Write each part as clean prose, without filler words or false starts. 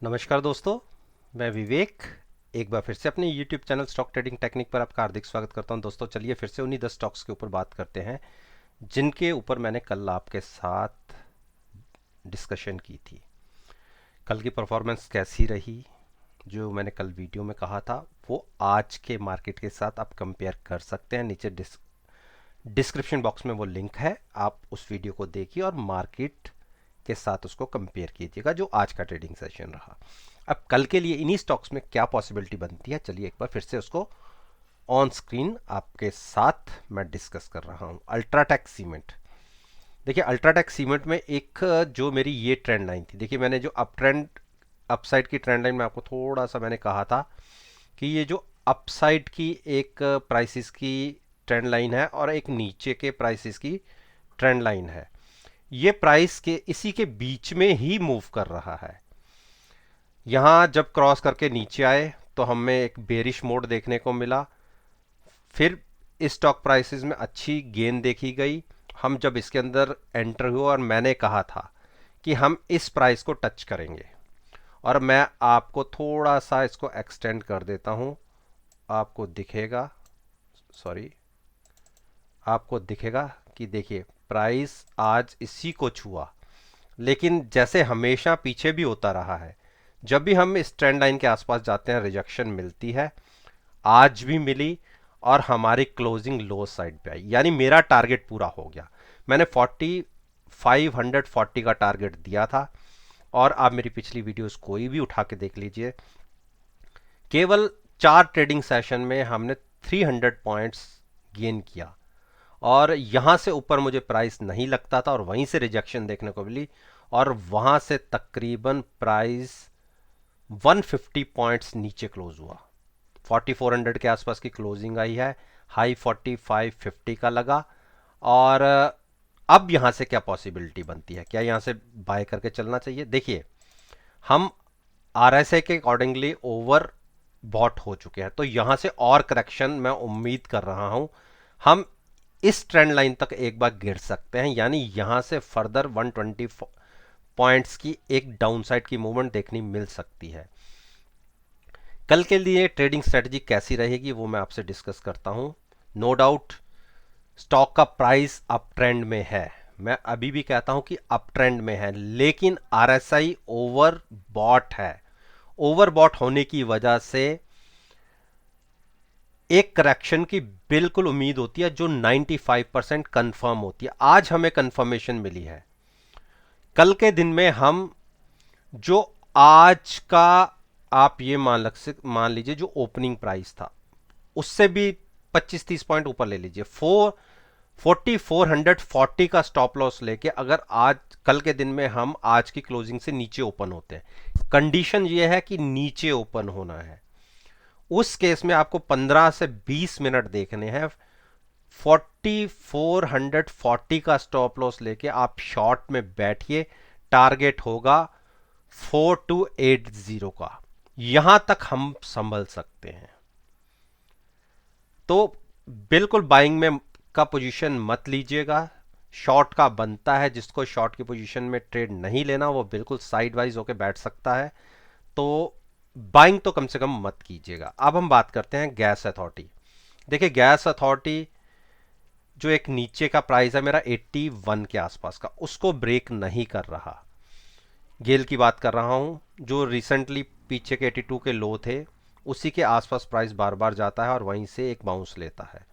नमस्कार दोस्तों, मैं विवेक एक बार फिर से अपने YouTube channel stock trading technique पर आपका हार्दिक स्वागत करता हूं। दोस्तों चलिए फिर से उन्हीं 10 स्टॉक्स के ऊपर बात करते हैं जिनके ऊपर मैंने कल आपके साथ डिस्कशन की थी। कल की परफॉर्मेंस कैसी रही, जो मैंने कल वीडियो में कहा था वो आज के मार्केट के साथ आप कंपेयर कर सकते हैं। नीचे डिस्क्रिप्शन बॉक्स में वो लिंक है, आप उस वीडियो को देखिए और मार्केट के साथ उसको कंपेयर कीजिएगा जो आज का ट्रेडिंग सेशन रहा। अब कल के लिए इन्हीं स्टॉक्स में क्या पॉसिबिलिटी बनती है, चलिए एक बार फिर से उसको ऑन स्क्रीन आपके साथ मैं डिस्कस कर रहा हूं। अल्ट्राटेक सीमेंट, देखिए अल्ट्राटेक सीमेंट में एक जो मेरी ये ट्रेंड लाइन थी, देखिए मैंने जो अपसाइड की ट्रेंड लाइन में आपको थोड़ा सा मैंने कहा था कि ये जो अपसाइड की एक प्राइसेस की ट्रेंड लाइन है और एक नीचे के प्राइसेस की ट्रेंड लाइन है, ये प्राइस के इसी के बीच में ही मूव कर रहा है। यहां जब क्रॉस करके नीचे आए तो हमें एक बेरिश मोड देखने को मिला, फिर स्टॉक प्राइसेस में अच्छी गेन देखी गई। हम जब इसके अंदर एंटर हुए और मैंने कहा था कि हम इस प्राइस को टच करेंगे, और मैं आपको थोड़ा सा इसको एक्सटेंड कर देता हूं, आपको दिखेगा, सॉरी, आपको दिखेगा कि देखिए प्राइस आज इसी को छुआ, लेकिन जैसे हमेशा पीछे भी होता रहा है, जब भी हम इस ट्रेंड लाइन के आसपास जाते हैं रिजेक्शन मिलती है। आज भी मिली और हमारी क्लोजिंग लो साइड पे आई, यानी मेरा टारगेट पूरा हो गया। मैंने 540 का टारगेट दिया था, और आप मेरी पिछली वीडियोस कोई भी उठा के देख लीजिए, केवल 4 ट्रेडिंग सेशन में हमने 300 पॉइंट्स गेन किया, और यहां से ऊपर मुझे प्राइस नहीं लगता था और वहीं से रिजेक्शन देखने को मिली, और वहां से तकरीबन प्राइस 150 पॉइंट्स नीचे क्लोज हुआ। 4400 के आसपास की क्लोजिंग आई है, हाई 4550 का लगा। और अब यहां से क्या पॉसिबिलिटी बनती है, क्या यहां से बाय करके चलना चाहिए? देखिए हम आरएसआई के अकॉर्डिंगली ओवर बॉट हो चुके हैं, तो यहां से और करेक्शन मैं उम्मीद कर रहा हूं। हम इस ट्रेंड लाइन तक एक बार गिर सकते हैं, यानी यहां से फर्दर 120 पॉइंट्स की एक डाउनसाइड की मूवमेंट देखनी मिल सकती है। कल के लिए ट्रेडिंग स्ट्रेटजी कैसी रहेगी वो मैं आपसे डिस्कस करता हूं। नो डाउट स्टॉक का प्राइस अप ट्रेंड में है, मैं अभी भी कहता हूं कि अप ट्रेंड में है, लेकिन आरएसआई ओवर बॉट है। ओवर बॉट होने की वजह से एक करेक्शन की बिल्कुल उम्मीद होती है जो 95% कंफर्म होती है। आज हमें कंफर्मेशन मिली है। कल के दिन में हम जो आज का, आप ये मान लीजिए जो ओपनिंग प्राइस था उससे भी 25-30 पॉइंट ऊपर ले लीजिए, 440 का स्टॉप लॉस लेके अगर आज कल के दिन में हम आज की क्लोजिंग से नीचे ओपन होते हैं, कंडीशन ये है कि नीचे ओपन होना है, उस केस में आपको 15 से 20 मिनट देखने हैं। 4440 का स्टॉप लॉस लेके आप शॉर्ट में बैठिए, टारगेट होगा 4280 का, यहां तक हम संभल सकते हैं। तो बिल्कुल बाइंग में का पोजीशन मत लीजिएगा, शॉर्ट का बनता है, जिसको शॉर्ट की पोजीशन में ट्रेड नहीं लेना वो बिल्कुल साइड वाइज होकर बैठ सकता है, तो बाइंग तो कम से कम मत कीजिएगा। अब हम बात करते हैं गैस अथॉरिटी। देखिए गैस अथॉरिटी जो एक नीचे का प्राइस है मेरा 81 के आसपास का, उसको ब्रेक नहीं कर रहा। गेल की बात कर रहा हूं जो रिसेंटली पीछे के 82 के लो थे, उसी के आसपास प्राइस बार बार जाता है और वहीं से एक बाउंस लेता है।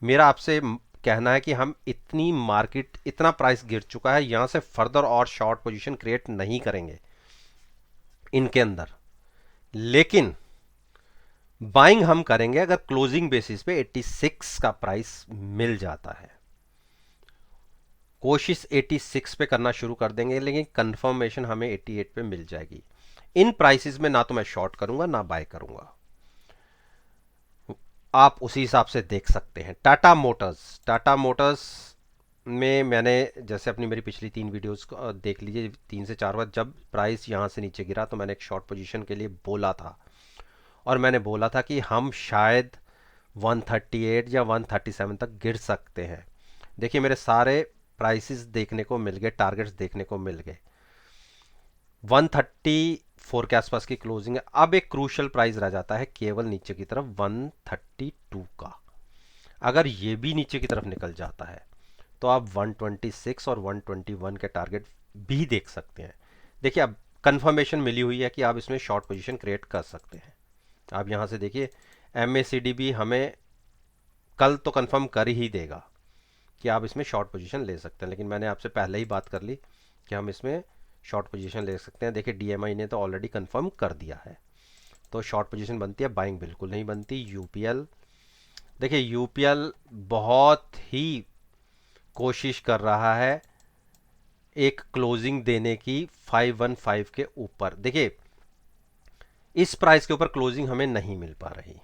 मेरा आपसे कहना है कि हम इतनी मार्केट, इतना प्राइस गिर चुका है, यहां से फर्दर और शॉर्ट पोजीशन क्रिएट नहीं करेंगे इनके अंदर, लेकिन बाइंग हम करेंगे अगर क्लोजिंग बेसिस पे 86 का प्राइस मिल जाता है। कोशिश 86 पे करना शुरू कर देंगे, लेकिन कंफर्मेशन हमें 88 पे मिल जाएगी। इन प्राइसेस में ना तो मैं शॉर्ट करूंगा ना बाय करूंगा, आप उसी हिसाब से देख सकते हैं। टाटा मोटर्स में मैंने जैसे अपनी मेरी पिछली 3 वीडियोस देख लीजिए, 3 से 4 बार जब प्राइस यहां से नीचे गिरा तो मैंने एक शॉर्ट पोजीशन के लिए बोला था, और मैंने बोला था कि हम शायद 138 या 137 तक गिर सकते हैं। देखिए मेरे सारे प्राइसेस देखने को मिल गए, टारगेट्स देखने को मिल गए। 4 के आसपास की क्लोजिंग है। अब एक क्रूशल प्राइस रह जाता है केवल नीचे की तरफ 132 का। अगर ये भी नीचे की तरफ निकल जाता है तो आप 126 और 121 के टारगेट भी देख सकते हैं। देखिए अब कंफर्मेशन मिली हुई है कि आप इसमें शॉर्ट पोजीशन क्रिएट कर सकते हैं। आप यहां से देखिए MACD भी हमें कल तो कंफर्म कर ही देगा कि आप इसमें शॉर्ट पोजीशन ले सकते हैं, लेकिन मैंने आपसे पहले ही बात कर ली कि हम इसमें शॉर्ट पोजीशन ले सकते हैं। देखिए DMI ने तो ऑलरेडी कंफर्म कर दिया है, तो शॉर्ट पोजीशन बनती है, बाइंग बिल्कुल नहीं बनती। UPL देखिए UPL बहुत ही कोशिश कर रहा है एक क्लोजिंग देने की 515 के ऊपर। देखिए इस प्राइस के ऊपर क्लोजिंग हमें नहीं मिल पा रही।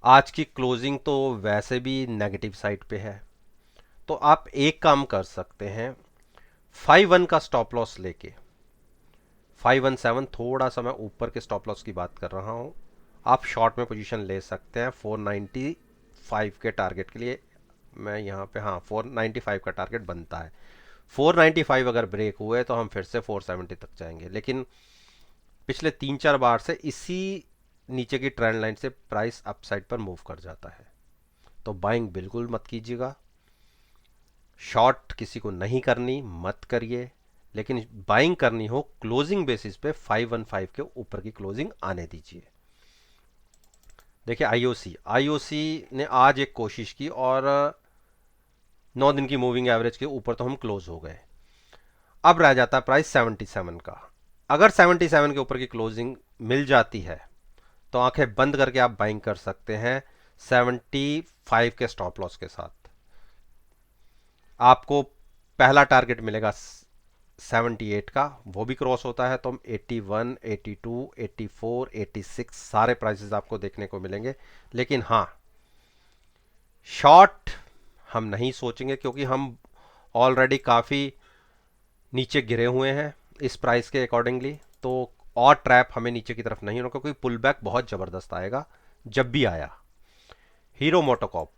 आज की क्लोजिंग तो वैसे भी नेगेटिव साइड पे है, तो आप एक काम कर सकते हैं, 5-1 का स्टॉप लॉस लेके 517, थोड़ा सा मैं ऊपर के स्टॉप लॉस की बात कर रहा हूं, आप शॉर्ट में पोजीशन ले सकते हैं 495 के टारगेट के लिए। मैं यहाँ पे, हाँ 495 का टारगेट बनता है। 495 अगर ब्रेक हुए तो हम फिर से 470 तक जाएंगे, लेकिन पिछले 3-4 बार से इसी नीचे की ट्रेंड लाइन से प्राइस अपसाइड पर मूव कर जाता है। तो बाइंग बिल्कुल मत कीजिएगा, शॉर्ट किसी को नहीं करनी, मत करिए, लेकिन बाइंग करनी हो क्लोजिंग बेसिस पे 515 के ऊपर की क्लोजिंग आने दीजिए। देखिए आईओसी ने आज एक कोशिश की और 9 दिन की मूविंग एवरेज के ऊपर तो हम क्लोज हो गए। अब रह जाता है प्राइस 77 का। अगर 77 के ऊपर की क्लोजिंग मिल जाती है तो आंखें बंद करके आप बाइंग कर सकते हैं 75 के स्टॉप लॉस के साथ। आपको पहला टारगेट मिलेगा 78 का, वो भी क्रॉस होता है तो हम 81, 82, 84, 86 सारे प्राइसेस आपको देखने को मिलेंगे। लेकिन हाँ, शॉर्ट हम नहीं सोचेंगे क्योंकि हम ऑलरेडी काफ़ी नीचे गिरे हुए हैं इस प्राइस के अकॉर्डिंगली। तो और ट्रैप हमें नीचे की तरफ नहीं होना, क्योंकि पुल बैक बहुत ज़बरदस्त आएगा। जब भी आया हीरो मोटोकॉर्प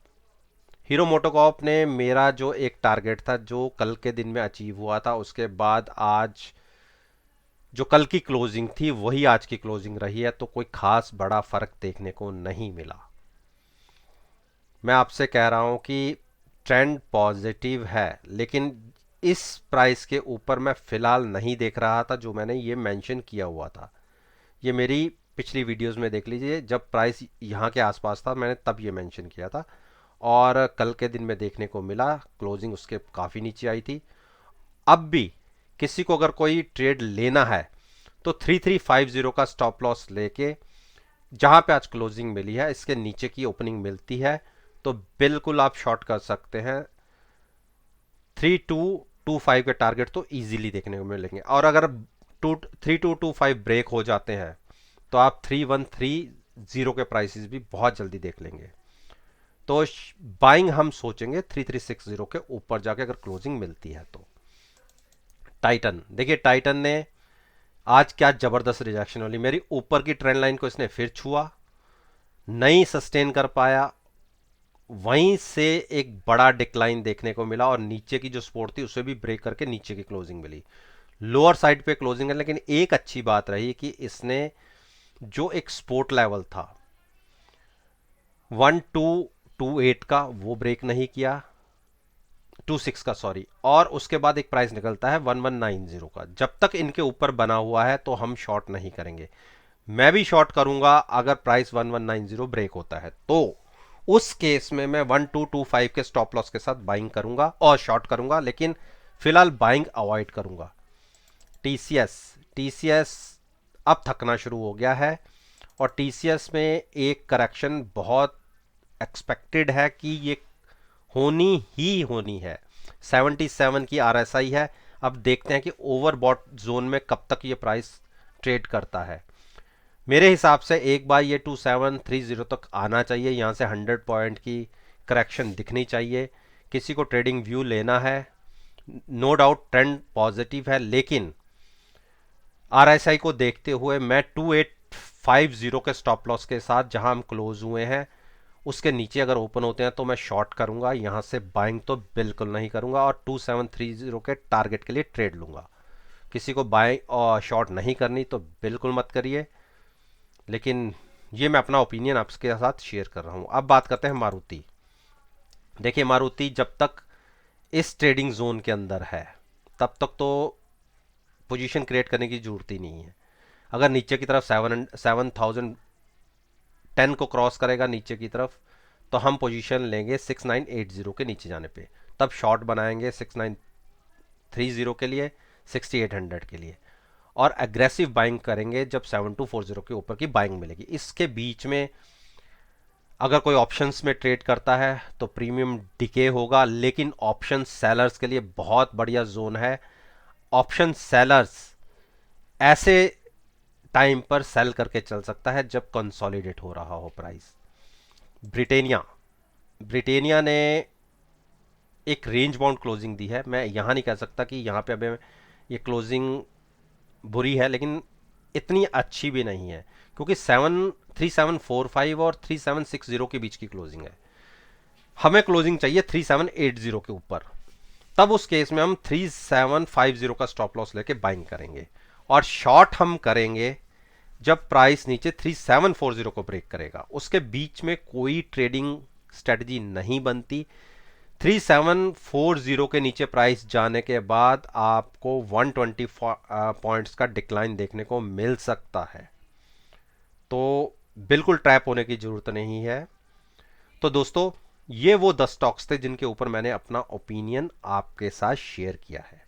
हीरो मोटोकॉर्प ने मेरा जो एक टारगेट था जो कल के दिन में अचीव हुआ था, उसके बाद आज जो कल की क्लोजिंग थी वही आज की क्लोजिंग रही है, तो कोई खास बड़ा फर्क देखने को नहीं मिला। मैं आपसे कह रहा हूं कि ट्रेंड पॉजिटिव है, लेकिन इस प्राइस के ऊपर मैं फिलहाल नहीं देख रहा था जो मैंने ये मेंशन किया हुआ था। ये मेरी पिछली वीडियोस में देख लीजिए, जब प्राइस यहाँ के आसपास था मैंने तब ये मेंशन किया था, और कल के दिन में देखने को मिला क्लोजिंग उसके काफ़ी नीचे आई थी। अब भी किसी को अगर कोई ट्रेड लेना है तो 3350 का स्टॉप लॉस लेके, जहां पे आज क्लोजिंग मिली है इसके नीचे की ओपनिंग मिलती है तो बिल्कुल आप शॉर्ट कर सकते हैं। 3225 के टारगेट तो इजीली देखने को मिलेंगे, और अगर 3225 ब्रेक हो जाते हैं तो आप 3130 के प्राइसेस भी बहुत जल्दी देख लेंगे। तो बाइंग हम सोचेंगे 3360 के ऊपर जाके अगर क्लोजिंग मिलती है तो। टाइटन देखिए, टाइटन ने आज क्या जबरदस्त रिजेक्शन वाली, मेरी ऊपर की ट्रेंड लाइन को इसने फिर छुआ, नहीं सस्टेन कर पाया, वहीं से एक बड़ा डिक्लाइन देखने को मिला और नीचे की जो सपोर्ट थी उसे भी ब्रेक करके नीचे की क्लोजिंग मिली। लोअर साइड पे क्लोजिंग है, लेकिन एक अच्छी बात रही कि इसने जो एक सपोर्ट लेवल था 1228 का वो ब्रेक नहीं किया, 26 का सॉरी, और उसके बाद एक प्राइस निकलता है 1190 का। जब तक इनके ऊपर बना हुआ है तो हम शॉर्ट नहीं करेंगे। मैं भी शॉर्ट करूंगा अगर प्राइस 1190 ब्रेक होता है, तो उस केस में मैं 1225 के स्टॉप लॉस के साथ बाइंग करूंगा और शॉर्ट करूंगा, लेकिन फिलहाल बाइंग अवॉइड करूंगा। टीसीएस टीसीएस अब थकना शुरू हो गया है, और टीसीएस में एक करेक्शन बहुत एक्सपेक्टेड है कि ये होनी ही होनी है। 77 की आरएसआई है। अब देखते हैं कि ओवरबॉट जोन में कब तक ये प्राइस ट्रेड करता है। मेरे हिसाब से एक बार ये 2730 तक आना चाहिए, यहाँ से 100 पॉइंट की करेक्शन दिखनी चाहिए। किसी को ट्रेडिंग व्यू लेना है, नो डाउट ट्रेंड पॉजिटिव है, लेकिन आरएसआई को देखते हुए मैं 2850 के स्टॉप लॉस के साथ जहां हम क्लोज हुए हैं उसके नीचे अगर ओपन होते हैं तो मैं शॉर्ट करूंगा, यहां से बाइंग तो बिल्कुल नहीं करूंगा, और 2730 के टारगेट के लिए ट्रेड लूंगा। किसी को बाय और शॉर्ट नहीं करनी तो बिल्कुल मत करिए, लेकिन ये मैं अपना ओपिनियन आपके साथ शेयर कर रहा हूँ। अब बात करते हैं मारुति। देखिए मारुति जब तक इस ट्रेडिंग जोन के अंदर है तब तक तो पोजीशन क्रिएट करने की जरूरत ही नहीं है। अगर नीचे की तरफ 7010 को क्रॉस करेगा नीचे की तरफ, तो हम पोजीशन लेंगे 6980 के नीचे जाने पे, तब शॉर्ट बनाएंगे 6930 के लिए, 6800 के लिए, और एग्रेसिव बाइंग करेंगे जब 7240 के ऊपर की बाइंग मिलेगी। इसके बीच में अगर कोई ऑप्शंस में ट्रेड करता है तो प्रीमियम डिके होगा, लेकिन ऑप्शन सेलर्स के लिए बहुत बढ़िया जोन है। ऑप्शन सेलर्स ऐसे टाइम पर सेल करके चल सकता है जब कंसोलिडेट हो रहा हो प्राइस। ब्रिटेनिया ब्रिटेनिया ने एक रेंज बाउंड क्लोजिंग दी है। मैं यहां नहीं कह सकता कि यहां पे अभी ये क्लोजिंग बुरी है, लेकिन इतनी अच्छी भी नहीं है, क्योंकि 3745 और 3760 के बीच की क्लोजिंग है। हमें क्लोजिंग चाहिए 3780 के ऊपर, तब उस केस में हम 3750 का स्टॉप लॉस लेके बाइंग करेंगे, और शॉर्ट हम करेंगे जब प्राइस नीचे 3740 को ब्रेक करेगा। उसके बीच में कोई ट्रेडिंग स्ट्रेटजी नहीं बनती। 3740 के नीचे प्राइस जाने के बाद आपको 120 पॉइंट्स का डिक्लाइन देखने को मिल सकता है, तो बिल्कुल ट्रैप होने की जरूरत नहीं है। तो दोस्तों, ये वो 10 स्टॉक्स थे जिनके ऊपर मैंने अपना ओपिनियन आपके साथ शेयर किया है।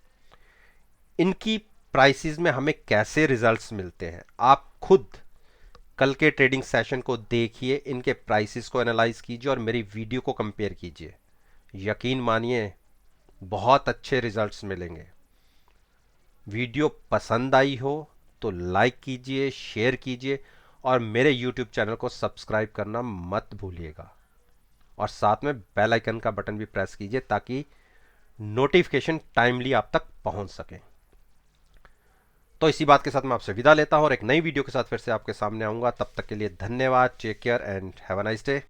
इनकी प्राइसेस में हमें कैसे रिजल्ट्स मिलते हैं, आप खुद कल के ट्रेडिंग सेशन को देखिए, इनके प्राइसेस को एनालाइज कीजिए और मेरी वीडियो को कंपेयर कीजिए। यकीन मानिए बहुत अच्छे रिजल्ट्स मिलेंगे। वीडियो पसंद आई हो तो लाइक कीजिए, शेयर कीजिए, और मेरे यूट्यूब चैनल को सब्सक्राइब करना मत भूलिएगा, और साथ में बेल आइकन का बटन भी प्रेस कीजिए ताकि नोटिफिकेशन टाइमली आप तक पहुंच सके। तो इसी बात के साथ मैं आपसे विदा लेता हूं और एक नई वीडियो के साथ फिर से आपके सामने आऊंगा। तब तक के लिए धन्यवाद। Take care and have a nice day.